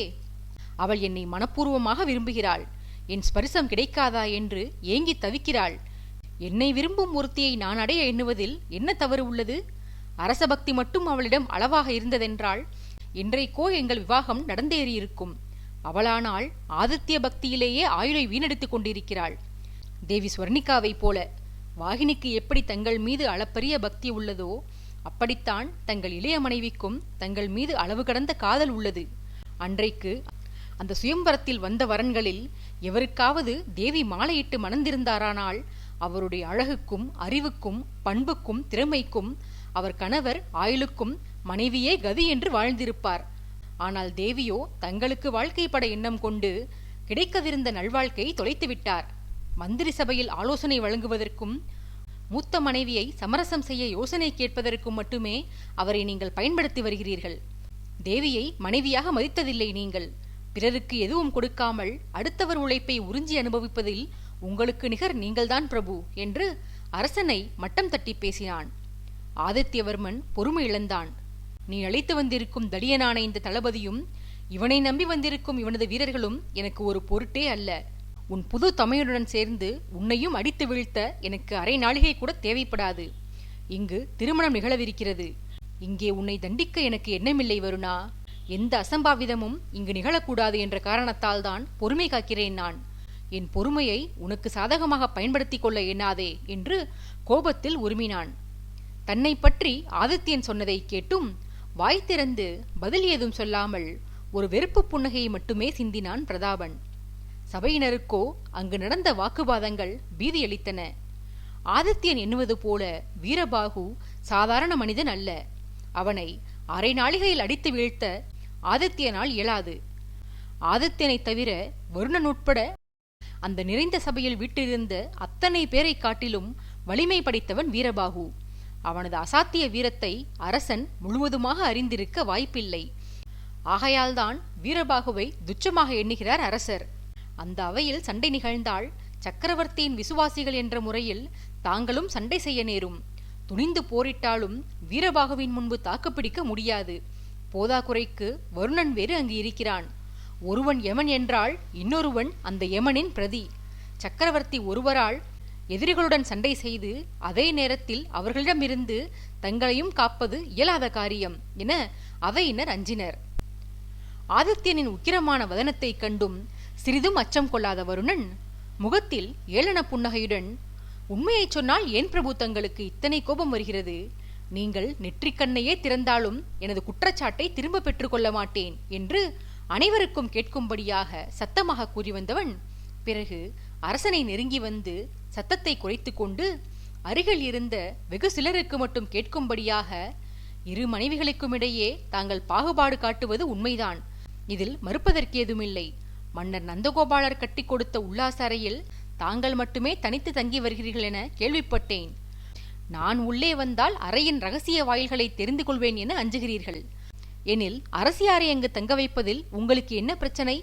அவள் என்னை மனப்பூர்வமாக விரும்புகிறாள். என் ஸ்பரிசம் கிடைக்காதா என்று ஏங்கி தவிக்கிறாள். என்னை விரும்பும் ஒருத்தியை நான் அடைய எண்ணுவதில் என்ன தவறு உள்ளது? அரசபக்தி மட்டும் அவளிடம் அளவாக இருந்ததென்றால் இன்றைக்கோ எங்கள் விவாகம் நடந்தேறியிருக்கும். அவளானால் ஆதித்ய பக்தியிலேயே ஆயுளை வீணடித்துக் கொண்டிருக்கிறாள். தேவி ஸ்வர்ணிகாவை போல. வாகினிக்கு எப்படி தங்கள் மீது அளப்பரிய பக்தி உள்ளதோ அப்படித்தான் தங்கள் இளைய மனைவிக்கும் தங்கள் மீது அளவு கடந்த காதல் உள்ளது. அன்றைக்கு அந்த சுயம்பரத்தில் வந்த வரன்களில் எவருக்காவது தேவி மாலையிட்டு மணந்திருந்தாரானால் அவருடைய அழகுக்கும் அறிவுக்கும் பண்புக்கும் திறமைக்கும் அவர் கணவர் ஆயுளுக்கும் மனைவியே கதி என்று வாழ்ந்திருப்பார். ஆனால் தேவியோ தங்களுக்கு வாழ்க்கைப்பட எண்ணம் கொண்டு கிடைக்கவிருந்த நல்வாழ்க்கையை தொலைத்துவிட்டார். மந்திரி சபையில் ஆலோசனை வழங்குவதற்கும் மூத்த மனைவியை சமரசம் செய்ய யோசனை கேட்பதற்கும் மட்டுமே அவரை நீங்கள் பயன்படுத்தி வருகிறீர்கள். தேவியை மனைவியாக மதித்ததில்லை நீங்கள். பிறருக்கு எதுவும் கொடுக்காமல் அடுத்தவர் உழைப்பை உறிஞ்சி அனுபவிப்பதில் உங்களுக்கு நிகர் நீங்கள்தான் பிரபு என்று அரசனை மட்டம் தட்டி பேசினான். ஆதித்யவர்மன் பொறுமை இழந்தான். நீ அழைத்து வந்திருக்கும் தடியனான இந்த தளபதியும் இவனை நம்பி வந்திருக்கும் இவனது வீரர்களும் எனக்கு ஒரு பொருட்டே அல்ல. உன் புது தமையனுடன் சேர்ந்து உன்னையும் அடித்து வீழ்த்த எனக்கு அரை நாளிகை கூட தேவைப்படாது. இங்கு திருமணம் நிகழவிருக்கிறது. இங்கே உன்னை தண்டிக்க எனக்கு எண்ணமில்லை வருணா. எந்த அசம்பாவிதமும் இங்கு நிகழக்கூடாது என்ற காரணத்தால் தான் பொறுமை காக்கிறேன் நான். என் பொறுமையை உனக்கு சாதகமாக பயன்படுத்திக் கொள்ள எண்ணாதே என்று கோபத்தில் உருமினான். தன்னை பற்றி ஆதித்யன் சொன்னதை கேட்டும் வாய் திறந்து பதில் ஏதும் சொல்லாமல் ஒரு வெறுப்பு புன்னகையை மட்டுமே சிந்தினான் பிரதாபன். சபையினருக்கோ அங்கு நடந்த வாக்குவாதங்கள் பீதியளித்தன. ஆதித்யன் எண்ணுவது போல வீரபாகு சாதாரண மனிதன் அல்ல. அவனை அரை நாளிகையில் அடித்து வீழ்த்த ஆதித்யனால் இயலாது. ஆதித்யனை தவிர வருணன் உட்பட அந்த நிறைந்த சபையில் வீட்டிலிருந்த அத்தனை பேரை காட்டிலும் வலிமை படைத்தவன் வீரபாகு. அவனது அசாத்திய வீரத்தை அரசன் முழுவதுமாக அறிந்திருக்க வாய்ப்பில்லை. ஆகையால்தான் வீரபாகுவை துச்சமாக எண்ணுகிறார் அரசர். அந்த அவையில் சண்டை நிகழ்ந்தால் சக்கரவர்த்தியின் விசுவாசிகள் என்ற முறையில் தாங்களும் சண்டை செய்ய நேரும். துணிந்து போரிட்டாலும் வீரபாகுவின் முன்பு தாக்குப்பிடிக்க முடியாது. போதாக்குறைக்கு வருணன் வேறு அங்கு இருக்கிறான். ஒருவன் யமன் என்றால் இன்னொருவன் அந்த யமனின் பிரதி. சக்கரவர்த்தி ஒருவரால் எதிரிகளுடன் சண்டை செய்து அதே நேரத்தில் அவர்களிடமிருந்து தங்களையும் காப்பது இயலாத காரியம் என அவையினர் அஞ்சினர். ஆதித்யனின் உக்கிரமான வதனத்தைக் கண்டும் சிறிதும் அச்சம் கொள்ளாத வருணன் முகத்தில் ஏளன புன்னகையுடன், உண்மையைச் சொன்னால் ஏன் பிரபு தங்களுக்கு இத்தனை கோபம் வருகிறது? நீங்கள் நெற்றிக்கண்ணையே திறந்தாலும் எனது குற்றச்சாட்டை திரும்ப பெற்றுக்கொள்ள மாட்டேன் என்று அனைவருக்கும் கேட்கும்படியாக சத்தமாக கூறி வந்தவன் பிறகு அரசனை நெருங்கி வந்து சத்தத்தை குறைத்து கொண்டு அருகில் இருந்த வெகு சிலருக்கு மட்டும் கேட்கும்படியாக, இரு மனைவிகளுக்கும் இடையே தாங்கள் பாகுபாடு காட்டுவது உண்மைதான். இதில் மறுப்பதற்கேதுமில்லை. மன்னர் நந்தகோபாலர் கட்டி கொடுத்த உல்லாச அறையில் தாங்கள் மட்டுமே தனித்து தங்கி வருகிறீர்கள் என கேள்விப்பட்டேன். நான் உள்ளே வந்தால் அறையின் ரகசிய வாயில்களை தெரிந்து கொள்வேன் என அஞ்சுகிறீர்கள். எனில் அரசியாரை அங்கு தங்க வைப்பதில் உங்களுக்கு என்ன பிரச்சனை?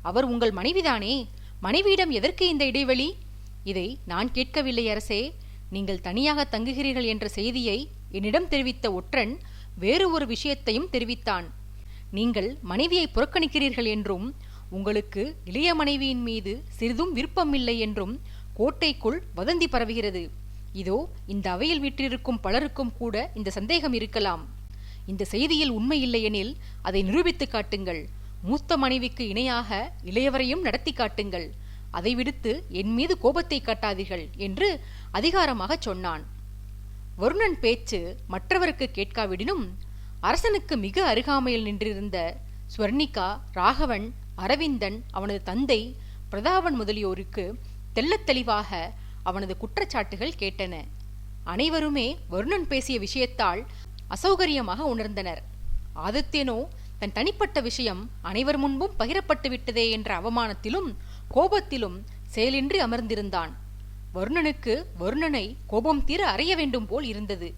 அவர் உங்கள் மனைவிதானே. மனைவியிடம் எதற்கு இந்த இடைவெளி? இதை நான் கேட்கவில்லை அரசே. நீங்கள் தனியாக தங்குகிறீர்கள் என்ற செய்தியை என்னிடம் தெரிவித்த ஒற்றன் வேறு ஒரு விஷயத்தையும் தெரிவித்தான். நீங்கள் மனைவியை புறக்கணிக்கிறீர்கள் என்றும் உங்களுக்கு இளைய மனைவியின் மீது சிறிதும் விருப்பமில்லை என்றும் கோட்டைக்குள் வதந்தி பரவுகிறது. இதோ இந்த அவையில் வீற்றிருக்கும் பலருக்கும் கூட இந்த சந்தேகம் இருக்கலாம். இந்த செய்தியில் உண்மை இல்லையெனில் அதை நிரூபித்து காட்டுங்கள். மூத்த மனைவிக்கு இணையாக இளையவரையும் நடத்தி காட்டுங்கள். அதை விடுத்து என் மீது கோபத்தை காட்டாதீர்கள் என்று அதிகாரமாக சொன்னான். வருணன் பேச்சு மற்றவருக்கு கேட்காவிடினும் அரசனுக்கு மிக அருகாமையில் நின்றிருந்த ஸ்வர்ணிகா, ராகவன், அரவிந்தன், அவனது தந்தை பிரதாபன் முதலியோருக்கு தெள்ளத் தெளிவாக அவனது குற்றச்சாட்டுகள் கேட்டன. அனைவருமே வருணன் பேசிய விஷயத்தால் அசௌகரியமாக உணர்ந்தனர். ஆதித்யனோ தன் தனிப்பட்ட விஷயம் அனைவர் முன்பும் பகிரப்பட்டு விட்டதே என்ற அவமானத்திலும் கோபத்திலும் செயலின்றி அமர்ந்திருந்தான். வருணனுக்கு வருணனை கோபம் தீர அறைய வேண்டும் போல் இருந்தது.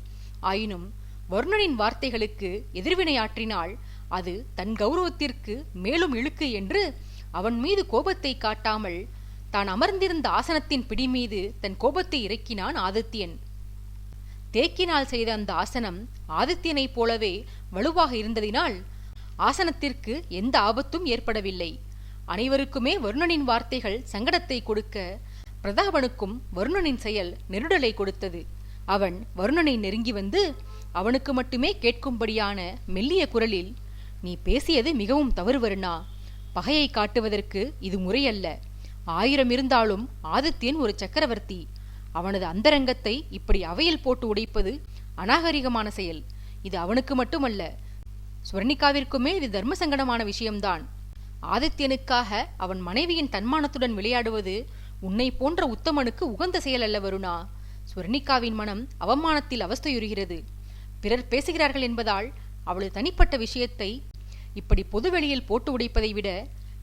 ஆயினும் வருணனின் வார்த்தைகளுக்கு எதிர்வினையாற்றினால் அது தன் கௌரவத்திற்கு மேலும் இழுக்கு என்று அவன் மீது கோபத்தை காட்டாமல் தான் அமர்ந்திருந்த ஆசனத்தின் பிடி மீது தன் கோபத்தை இறக்கினான் ஆதித்யன். தேக்கினால் செய்த அந்த ஆசனம் ஆதித்யனைப் போலவே வலுவாக இருந்ததினால் ஆசனத்திற்கு எந்த ஆபத்தும் ஏற்படவில்லை. அனைவருக்குமே வருணனின் வார்த்தைகள் சங்கடத்தை கொடுக்க, பிரதாபனுக்கும் வருணனின் செயல் நெருடலை கொடுத்தது. அவன் வருணனை நெருங்கி வந்து அவனுக்கு மட்டுமே கேட்கும்படியான மெல்லிய குரலில், நீ பேசியது மிகவும் தவறு வருணா. பகையை காட்டுவதற்கு இது முறையல்ல. 1000 இருந்தாலும் ஆதித்யன் ஒரு சக்கரவர்த்தி. அவனது அந்தரங்கத்தை இப்படி அவையில் போட்டு உடைப்பது அநாகரிகமான செயல். இது அவனுக்கு மட்டுமல்ல, ஸ்வர்ணிகாவிற்குமே இது தர்ம சங்கடமான விஷயம்தான். ஆதித்யனுக்காக அவன் மனைவியின் தன்மானத்துடன் விளையாடுவது உன்னை போன்ற உத்தமனுக்கு உகந்த செயல் அல்ல வருணா. ஸ்வர்ணிகாவின் மனம் அவமானத்தில் அவஸ்தையுறுகிறது. பிறர் பேசுகிறார்கள் என்பதால் அவளது தனிப்பட்ட விஷயத்தை இப்படி பொதுவெளியில் போட்டு உடைப்பதை விட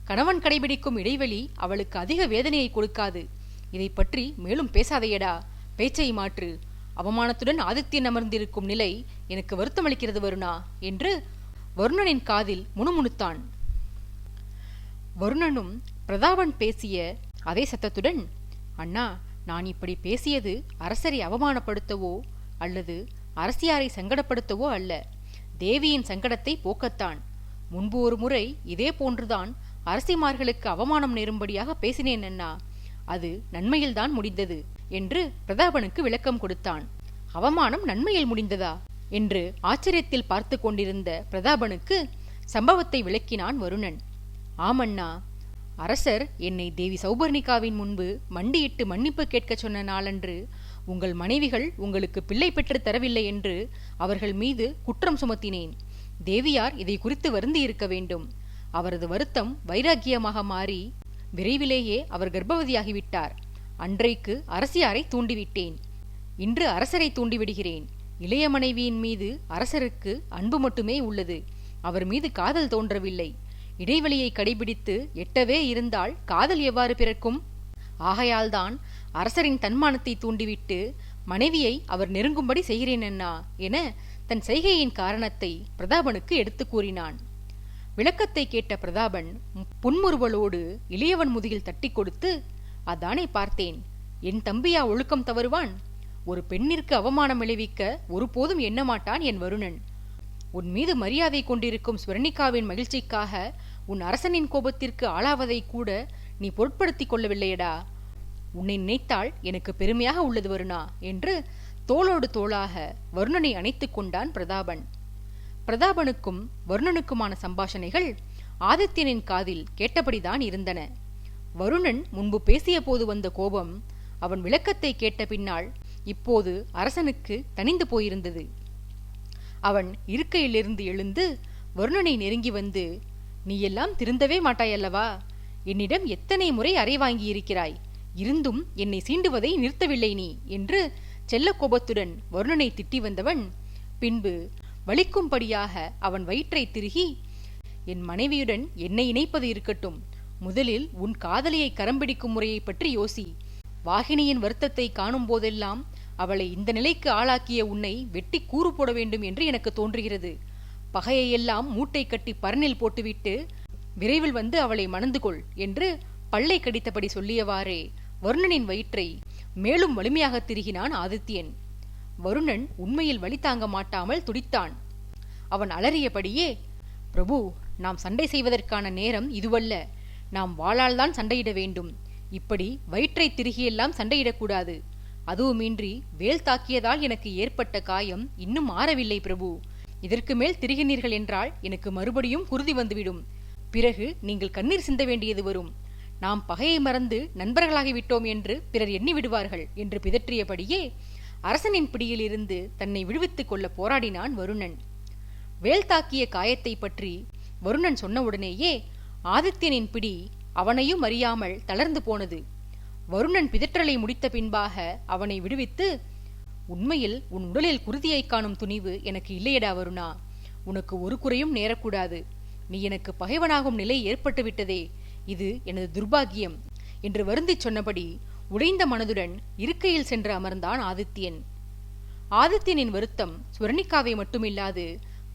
கணவன் கடைபிடிக்கும் இடைவெளி அவளுக்கு அதிக வேதனையை கொடுக்காது. இதை பற்றி மேலும் பேசாதையடா, பேச்சை மாற்று. அவமானத்துடன் ஆதித்யன் அமர்ந்திருக்கும் நிலை எனக்கு வருத்தமளிக்கிறது வருணா என்று வருணனின் காதில் முணுமுணுத்தான். வருணனும் பிரதாபன் பேசிய அதே சத்தத்துடன், அண்ணா, நான் இப்படி பேசியது அரசரை அவமானப்படுத்தவோ அல்லது அரசியாரை சங்கடப்படுத்தவோ அல்ல. தேவியின் சங்கடத்தை போக்கத்தான். முன்பு ஒரு முறை இதே போன்றுதான் அரசிமார்களுக்கு அவமானம் நேரும்படியாக பேசினேன் அண்ணா. அது நன்மையில்தான் முடிந்தது என்று பிரதாபனுக்கு விளக்கம் கொடுத்தான். அவமானம் நன்மையில் முடிந்ததா என்று ஆச்சரியத்தில் பார்த்து கொண்டிருந்த பிரதாபனுக்கு சம்பவத்தை விளக்கினான் வருணன். ஆமண்ணா, அரசர் என்னை தேவி சௌபர்ணிகாவின் முன்பு மண்டியிட்டு மன்னிப்பு கேட்கச் சொன்ன நாளன்று உங்கள் மனைவிகள் உங்களுக்கு பிள்ளை பெற்று தரவில்லை என்று அவர்கள் மீது குற்றம் சுமத்தினேன். தேவியார் இதை குறித்து வருந்தி இருக்க வேண்டும். அவரது வருத்தம் வைராக்கியமாக மாறி விரைவிலேயே அவர் கர்ப்பவதியாகிவிட்டார். அன்றைக்கு அரசியாரை தூண்டிவிட்டேன். இன்று அரசரை தூண்டிவிடுகிறேன். இளைய மனைவியின் மீது அரசருக்கு அன்பு மட்டுமே உள்ளது. அவர் மீது காதல் தோன்றவில்லை. இடைவெளியை கடைபிடித்து எட்டவே இருந்தால் காதல் எவ்வாறு பிறக்கும்? ஆகையால்தான் அரசரின் தன்மானத்தை தூண்டிவிட்டு மனைவியை அவர் நெருங்கும்படி செய்கிறேன் அண்ணா என தன் செய்கையின் காரணத்தை பிரதாபனுக்கு எடுத்து கூறினான். விளக்கத்தை கேட்ட பிரதாபன் புன்முறுவலோடு இளையவன் முதுகில் தட்டி கொடுத்து, அதானே பார்த்தேன். என் தம்பியா ஒழுக்கம் தவறுவான்? ஒரு பெண்ணிற்கு அவமானம் விளைவிக்க ஒருபோதும் எண்ணமாட்டான் என் வருணன். உன் மீது மரியாதை கொண்டிருக்கும் ஸ்வர்ணிகாவின் மகிழ்ச்சிக்காக உன் அரசனின் கோபத்திற்கு ஆளாவதை கூட நீ பொருட்படுத்திக் கொள்ளவில்லையடா. உன்னை நினைத்தால் எனக்கு பெருமையாக உள்ளது வருணா என்று தோளோடு தோளாக வருணனை அணைத்துக் கொண்டான் பிரதாபன். பிரதாபனுக்கும் வருணனுக்குமான சம்பாஷணைகள் ஆதித்யனின் காதில் கேட்டபடிதான் இருந்தன. வருணன் முன்பு பேசிய போது வந்த கோபம் அவன் விளக்கத்தை கேட்ட பின்னால் இப்போது அரசனுக்கு தணிந்து போயிருந்தது. அவன் இருக்கையிலிருந்து எழுந்து வருணனை நெருங்கி வந்து, நீ எல்லாம் திருந்தவே மாட்டாயல்லவா? என்னிடம் எத்தனை முறை அறை வாங்கியிருக்கிறாய், இருந்தும் என்னை சீண்டுவதை நிறுத்தவில்லை நீ என்று செல்ல கோபத்துடன் வருணனை திட்டி வந்தவன் பின்பு வலிக்கும்படியாக அவன் வயிற்றை திருகி, என் மனைவியுடன் என்னை இணைப்பது இருக்கட்டும், முதலில் உன் காதலியை கரம்பிடிக்கும் முறையை பற்றி யோசி. வாகினியின் வருத்தத்தை காணும் போதெல்லாம் அவளை இந்த நிலைக்கு ஆளாக்கிய உன்னை வெட்டி கூறு போட வேண்டும் என்று எனக்கு தோன்றுகிறது. பகையையெல்லாம் மூட்டை கட்டி பரனில் போட்டுவிட்டு விரைவில் வந்து அவளை மணந்து கொள் என்று பல்லை கடித்தபடி சொல்லியவாறே வருணனின் வயிற்றை மேலும் வலிமையாக திருகினான் ஆதித்யன். வருணன் உண்மையில் வலி தாங்க மாட்டாமல் துடித்தான். அவன் அலறியபடியே, பிரபு, நாம் சண்டை செய்வதற்கான நேரம் இதுவல்ல. நாம் வாளால்தான் சண்டையிட வேண்டும். இப்படி வயிற்றை திருகியெல்லாம் சண்டையிடக்கூடாது. அதுவுமின்றி வேல் தாக்கியதால் எனக்கு ஏற்பட்ட காயம் இன்னும் ஆறவில்லை பிரபு. இதற்கு மேல் திருகினீர்கள் என்றால் எனக்கு மறுபடியும் குருதி வந்துவிடும். பிறகு நீங்கள் கண்ணீர் சிந்த வேண்டியது வரும். நாம் பகையை மறந்து நண்பர்களாகிவிட்டோம் என்று பிறர் எண்ணி விடுவார்கள் என்று பிதற்றியபடியே அரசனின் பிடியில் இருந்து தன்னை விடுவித்துக் கொள்ள போராடினான் வருணன். வேல் தாக்கிய காயத்தை பற்றி வருணன் சொன்னவுடனேயே ஆதித்யனின் பிடி அவனையும் அறியாமல் தளர்ந்து போனது. வருணன் பிதற்றலை முடித்த பின்பாக அவனை விடுவித்து, உண்மையில் உன் உடலில் குருதியை காணும் துணிவு எனக்கு இல்லையடா வருணா. உனக்கு ஒரு குறையும் நேரக்கூடாது. நீ எனக்கு பகைவனாகும் நிலை ஏற்பட்டுவிட்டதே, இது எனது துர்பாகியம் என்று வருந்திச் சொன்னபடி உடைந்த மனதுடன் இருக்கையில் சென்று அமர்ந்தான் ஆதித்யன். ஆதித்யனின் வருத்தம் ஸ்வர்ணிகாவை மட்டுமில்லாது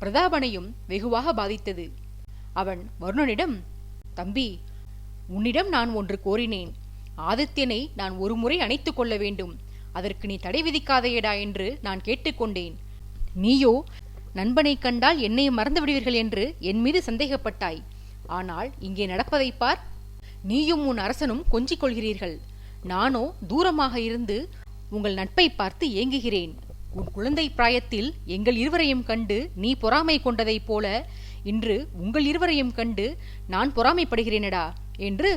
பிரதாபனையும் வெகுவாக பாதித்தது. அவன் வருணனிடம், தம்பி, உன்னிடம் நான் ஒன்று கோரினேன். ஆதித்யனை நான் ஒரு முறை அணைத்துக் கொள்ள வேண்டும். அதற்கு நீ தடை விதிக்காதையடா என்று நான் கேட்டுக்கொண்டேன். நீயோ நண்பனை கண்டால் என்னை மறந்து விடுவீர்கள் என்று என் மீது சந்தேகப்பட்டாய். ஆனால் இங்கே நடப்பதை பார். நீயும் உன் அரசனும் கொஞ்சிக் கொள்கிறீர்கள். நானோ தூரமாக இருந்து உங்கள் நட்பை பார்த்து ஏங்குகிறேன். உன் குழந்தை பிராயத்தில் எங்கள் இருவரையும் கண்டு நீ பொறாமை கொண்டதைப் போல இன்று உங்கள் இருவரையும் கண்டு நான் பொறாமைப்படுகிறேனடா என்று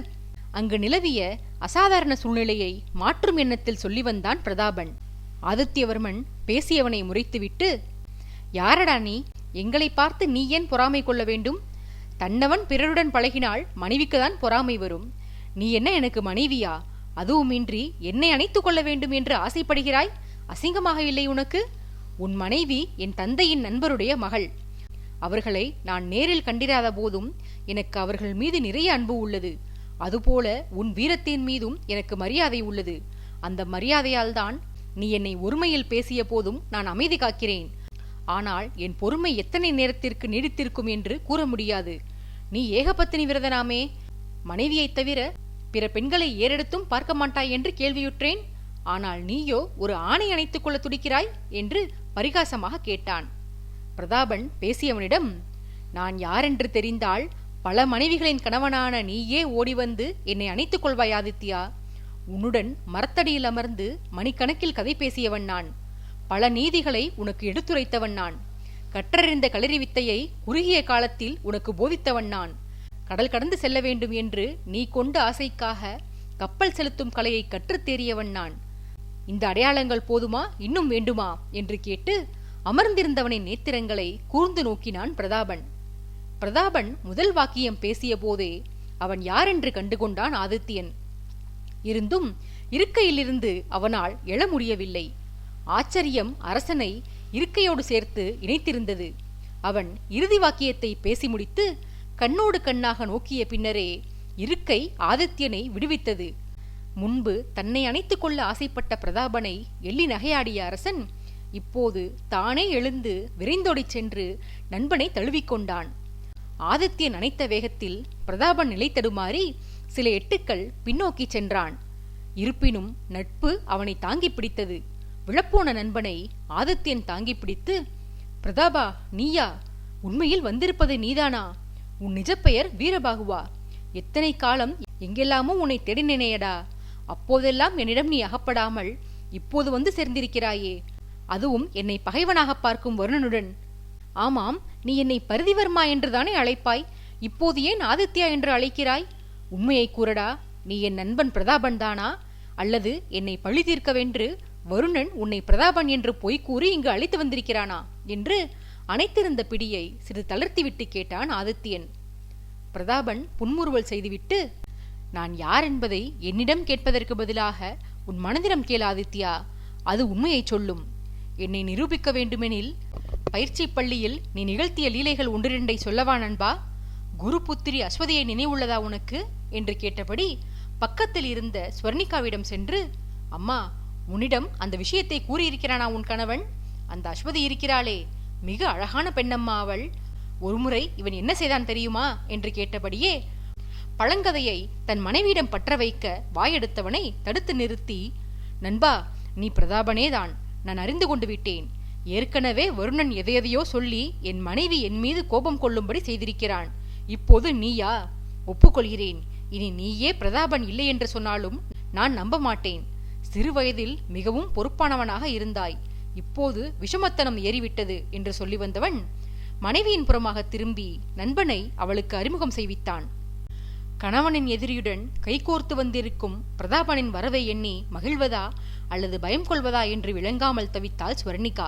அங்கு நிலவிய அசாதாரண சூழ்நிலையை மாற்றும் எண்ணத்தில் சொல்லி வந்தான் பிரதாபன். ஆதித்யவர்மன் பேசியவனை முறைத்துவிட்டு, யாரடா நீ? எங்களை பார்த்து நீ ஏன் பொறாமை கொள்ள வேண்டும்? தன்னவன் பிறருடன் பழகினால் மனைவிக்குதான் பொறாமை வரும். நீ என்ன எனக்கு மனைவியா? அதுவுமின்றி என்னை அணைத்துக் கொள்ள வேண்டும் என்று ஆசைப்படுகிறாய். அசிங்கமாக இல்லை உனக்கு? உன் மனைவி என் தந்தையின் நண்பருடைய மகள். அவர்களை நான் நேரில் கண்டிராத போதும் எனக்கு அவர்கள் மீது நிறைய அன்பு உள்ளது. அதுபோல உன் வீரத்தின் மீதும் எனக்கு மரியாதை உள்ளது. அந்த மரியாதையால் தான் நீ என்னை ஒருமையில் பேசிய போதும் நான் அமைதி காக்கிறேன். ஆனால் என் பொறுமை எத்தனை நேரத்திற்கு நீடித்திருக்கும் என்று கூற முடியாது. நீ ஏகபத்தினி விரதனாமே. மனைவியைத் தவிர பிற பெண்களை ஏறெடுத்தும் பார்க்க மாட்டாய் என்று கேள்வியுற்றேன். ஆனால் நீயோ ஒரு ஆணை அணைத்துக் கொள்ள துடிக்கிறாய் என்று பரிகாசமாக கேட்டான். பிரதாபன் பேசியவனிடம், நான் யாரென்று தெரிந்தால் பல மனைவிகளின் கணவனான நீயே ஓடிவந்து என்னை அணைத்துக் கொள்வாய் ஆதித்யா. உன்னுடன் மரத்தடியில் அமர்ந்து மணிக்கணக்கில் கதை பேசியவன் நான். பல நீதிகளை உனக்கு எடுத்துரைத்தவன் நான். கற்றறிந்த களரி வித்தையை குறுகிய காலத்தில் உனக்கு போதித்தவன் நான். கடல் கடந்து செல்ல வேண்டும் என்று நீ கொண்ட ஆசைக்காக கப்பல் செலுத்தும் கலையை கற்றுத் தேறியவன் நான். இந்த அடையாளங்கள் போதுமா, இன்னும் வேண்டுமா என்று கேட்டு அமர்ந்திருந்தவனின் நேத்திரங்களை கூர்ந்து நோக்கினான் பிரதாபன். பிரதாபன் முதல் வாக்கியம் பேசிய போதே அவன் யாரென்று கண்டுகொண்டான் ஆதித்யன். இருந்தும் இருக்கையிலிருந்து அவனால் எழ முடியவில்லை. ஆச்சரியம் அரசனை இருக்கையோடு சேர்த்து இணைத்திருந்தது. அவன் இறுதி வாக்கியத்தை பேசி முடித்து கண்ணோடு கண்ணாக நோக்கிய பின்னரே இருக்கை ஆதித்யனை விடுவித்தது. முன்பு தன்னை அணைத்துக் கொள்ள ஆசைப்பட்ட பிரதாபனை எள்ளி நகையாடிய அரசன் இப்போது தானே எழுந்து விரைந்தோடிச் சென்று நண்பனை தழுவிக்கொண்டான். ஆதித்யன் அணைத்த வேகத்தில் பிரதாபன் நிலை தடுமாறி சில எட்டுக்கள் பின்னோக்கி சென்றான். இருப்பினும் நட்பு அவனை தாங்கி பிடித்தது. விழப்போன நண்பனை ஆதித்யன் தாங்கி பிடித்து, பிரதாபா, நீயா? உண்மையில் வந்திருப்பது நீதானா? உன் நிஜ பெயர் வீரபாகுவா? எத்தனை காலம் எங்கெல்லாமோ உன்னை தேடினேனையடா. அப்போதெல்லாம் என்னிடம் நீ அகப்படாமல் இப்போது வந்து சேர்ந்திருக்கிறாயே, அதுவும் என்னை பகைவனாக பார்க்கும் வருணனுடன். ஆமாம், நீ என்னை பரிதிவர்மா என்றுதானே அழைப்பாய். இப்போது ஏன் ஆதித்யா என்று அழைக்கிறாய்? உண்மையை கூறடா. நீ என் நண்பன் பிரதாபன் தானா? அல்லது என்னை பழி தீர்க்கவென்று வருணன் உன்னை பிரதாபன் என்று பொய்கூறி இங்கு அழைத்து வந்திருக்கிறானா என்று அணைத்திருந்த பிடியை சிறிது தளர்த்திவிட்டு கேட்டான் ஆதித்யன். பிரதாபன் புன்முறுவல் செய்துவிட்டு, நான் யார் என்பதை என்னிடம் கேட்பதற்கு பதிலாக உன் மனதிடம் கேள் ஆதித்யா. அது உண்மையை சொல்லும். என்னை நிரூபிக்க வேண்டுமெனில் பயிற்சி பள்ளியில் நீ நிகழ்த்திய லீலைகள் ஒன்றிரண்டை சொல்லவா நண்பா? குரு புத்திரி அஸ்வதியை நினைவுள்ளதா உனக்கு என்று கேட்டபடி பக்கத்தில் இருந்த ஸ்வர்ணிகாவிடம் சென்று, அம்மா, உன்னிடம் அந்த விஷயத்தை கூறியிருக்கிறானா உன் கணவன்? அந்த அஸ்வதி இருக்கிறாளே, மிக அழகான பெண்ணம்மா அவள். ஒருமுறை இவன் என்ன செய்தான் தெரியுமா என்று கேட்டபடியே பழங்கதையை தன் மனைவியிடம் பற்ற வைக்க வாயெடுத்தவனை தடுத்து நிறுத்தி, நண்பா, நீ பிரதாபனேதான். நான் அறிந்து கொண்டு விட்டேன். ஏற்கனவே வருணன் எதையதையோ சொல்லி என் மனைவி என் மீது கோபம் கொள்ளும்படி செய்திருக்கிறான். இப்போது நீயா? ஒப்புக்கொள்கிறேன். இனி நீயே பிரதாபன் இல்லை என்று சொன்னாலும் நான் நம்ப மாட்டேன். சிறு வயதில் மிகவும் பொறுப்பானவனாக இருந்தாய். இப்போது விஷமத்தனம் ஏறிவிட்டது என்று சொல்லி வந்தவன் மனைவியின் புறமாக திரும்பி நண்பனை அவளுக்கு அறிமுகம் செய்வித்தான். கணவனின் எதிரியுடன் கைகோர்த்து வந்திருக்கும் பிரதாபனின் வரவை எண்ணி மகிழ்வதா அல்லது பயம் கொள்வதா என்று விளங்காமல் தவித்தாள் ஸ்வர்ணிகா.